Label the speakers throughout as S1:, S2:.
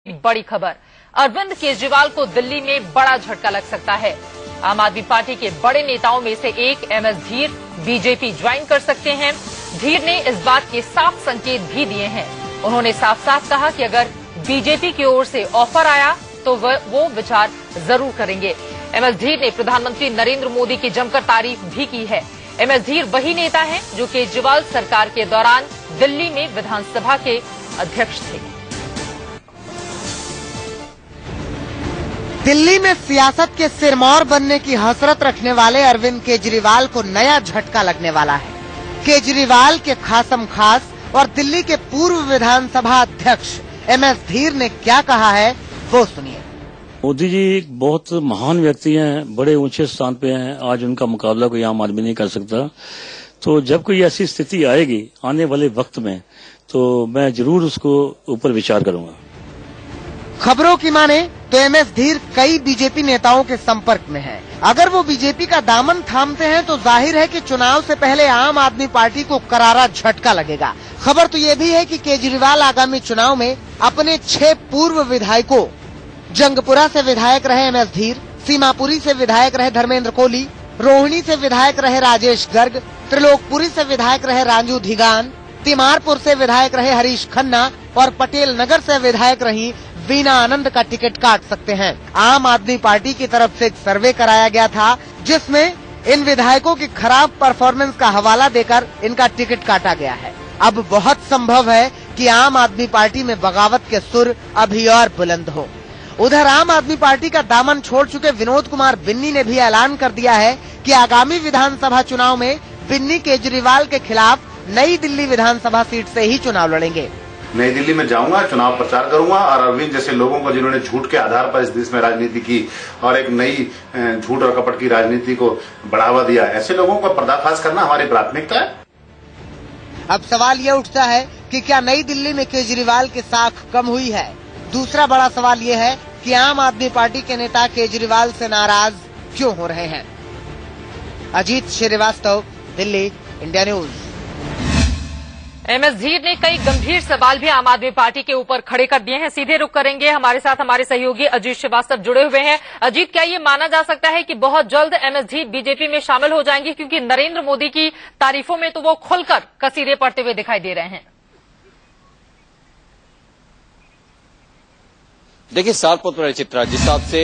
S1: बड़ी खबर, अरविंद केजरीवाल को दिल्ली में बड़ा झटका लग सकता है। आम आदमी पार्टी के बड़े नेताओं में से एक एमएस धीर बीजेपी ज्वाइन कर सकते हैं। धीर ने इस बात के साफ संकेत भी दिए हैं। उन्होंने साफ साफ कहा कि अगर बीजेपी की ओर से ऑफर आया तो वो विचार जरूर करेंगे। एमएस धीर ने प्रधानमंत्री नरेंद्र मोदी की जमकर तारीफ भी की है। एमएस धीर वही नेता हैं जो केजरीवाल सरकार के दौरान दिल्ली में विधानसभा के अध्यक्ष थे।
S2: दिल्ली में सियासत के सिरमौर बनने की हसरत रखने वाले अरविंद केजरीवाल को नया झटका लगने वाला है। केजरीवाल के खासम खास और दिल्ली के पूर्व विधानसभा अध्यक्ष एमएस धीर ने क्या कहा है, वो सुनिए।
S3: मोदी जी एक बहुत महान व्यक्ति हैं, बड़े ऊंचे स्थान पे हैं। आज उनका मुकाबला कोई आम आदमी नहीं कर सकता। तो जब कोई ऐसी स्थिति आएगी आने वाले वक्त में, तो मैं जरूर उसको ऊपर विचार करूंगा।
S2: खबरों की माने तो एमएस धीर कई बीजेपी नेताओं के संपर्क में हैं। अगर वो बीजेपी का दामन थामते हैं तो जाहिर है कि चुनाव से पहले आम आदमी पार्टी को करारा झटका लगेगा। खबर तो ये भी है कि केजरीवाल आगामी चुनाव में अपने 6 पूर्व विधायकों, जंगपुरा से विधायक रहे एमएस धीर, सीमापुरी से विधायक रहे धर्मेंद्र कोहली, रोहिणी से विधायक रहे राजेश गर्ग, त्रिलोकपुरी से विधायक रहे राजू धिगान, तिमारपुर से विधायक रहे हरीश खन्ना और पटेल नगर से विधायक रही वीना आनंद का टिकट काट सकते हैं। आम आदमी पार्टी की तरफ से एक सर्वे कराया गया था जिसमें इन विधायकों की खराब परफॉर्मेंस का हवाला देकर इनका टिकट काटा गया है। अब बहुत संभव है कि आम आदमी पार्टी में बगावत के सुर अभी और बुलंद हो। उधर आम आदमी पार्टी का दामन छोड़ चुके विनोद कुमार बिन्नी ने भी ऐलान कर दिया है कि आगामी विधानसभा चुनाव में बिन्नी केजरीवाल के खिलाफ नई दिल्ली विधानसभा सीट से ही चुनाव लड़ेंगे।
S4: नई दिल्ली में जाऊंगा, चुनाव प्रचार करूंगा और अरविंद जैसे लोगों को जिन्होंने झूठ के आधार पर इस देश में राजनीति की और एक नई झूठ और कपट की राजनीति को बढ़ावा दिया, ऐसे लोगों का पर्दाफाश करना हमारी प्राथमिकता है।
S2: अब सवाल ये उठता है कि क्या नई दिल्ली में केजरीवाल की साख कम हुई है? दूसरा बड़ा सवाल ये है कि आम आदमी पार्टी के नेता केजरीवाल से नाराज क्यों हो रहे हैं? Ajit Shrivastava, Delhi, India News.
S1: MS धीर ने कई गंभीर सवाल भी आम आदमी पार्टी के ऊपर खड़े कर दिए हैं। सीधे रुख करेंगे, हमारे साथ हमारे सहयोगी अजीत श्रीवास्तव जुड़े हुए हैं। अजीत, क्या ये माना जा सकता है कि बहुत जल्द एमएस धीर बीजेपी में शामिल हो जाएंगे, क्योंकि नरेंद्र मोदी की तारीफों में तो वो खुलकर कसीरे पड़ते हुए दिखाई दे रहे हैं?
S5: देखिए, सालपुर पर चित्रा, जिस हिसाब से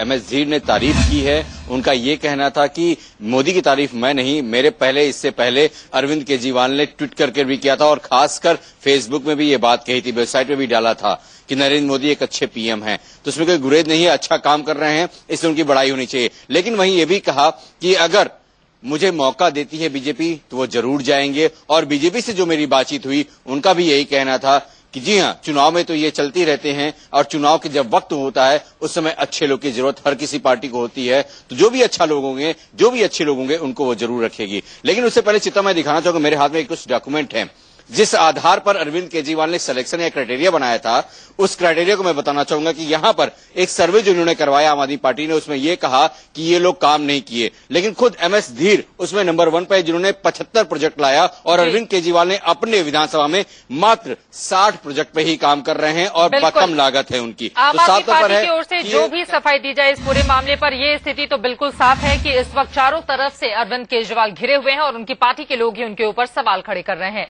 S5: एमएस धीर ने तारीफ की है, उनका ये कहना था कि मोदी की तारीफ मैं नहीं, मेरे पहले, इससे पहले अरविंद केजरीवाल ने ट्वीट करके भी किया था और खासकर फेसबुक में भी ये बात कही थी, वेबसाइट में भी डाला था कि नरेंद्र मोदी एक अच्छे पीएम हैं। तो उसमें कोई गुरेज नहीं है, अच्छा काम कर रहे हैं, इसलिए उनकी बड़ाई होनी चाहिए। लेकिन वहीं ये भी कहा कि अगर मुझे मौका देती है बीजेपी तो वो जरूर जाएंगे। और बीजेपी से जो मेरी बातचीत हुई, उनका भी यही कहना था कि जी हाँ, चुनाव में तो ये चलती रहते हैं और चुनाव के जब वक्त होता है उस समय अच्छे लोग की जरूरत हर किसी पार्टी को होती है। तो जो भी अच्छा लोग होंगे, जो भी अच्छे लोग होंगे, उनको वो जरूर रखेगी। लेकिन उससे पहले चित्ता, मैं दिखाना चाहूंगा, मेरे हाथ में कुछ डॉक्यूमेंट है जिस आधार पर अरविंद केजरीवाल ने सिलेक्शन या क्राइटेरिया बनाया था। उस क्राइटेरिया को मैं बताना चाहूंगा कि यहाँ पर एक सर्वे जो इन्होंने करवाया आम आदमी पार्टी ने, उसमें यह कहा कि ये लोग काम नहीं किए। लेकिन खुद एमएस धीर उसमें नंबर 1 पे, जिन्होंने 75 प्रोजेक्ट लाया और अरविंद केजरीवाल ने अपने विधानसभा में मात्र 60 प्रोजेक्ट पे ही काम कर रहे हैं और कम लागत है उनकी।
S1: आम आदमी पार्टी की ओर से जो भी सफाई दी जाए इस पूरे मामले पर, यह स्थिति तो बिल्कुल साफ है कि इस वक्त चारों तरफ से अरविंद केजरीवाल घिरे हुए हैं और उनकी पार्टी के लोग ही उनके ऊपर सवाल खड़े कर रहे हैं।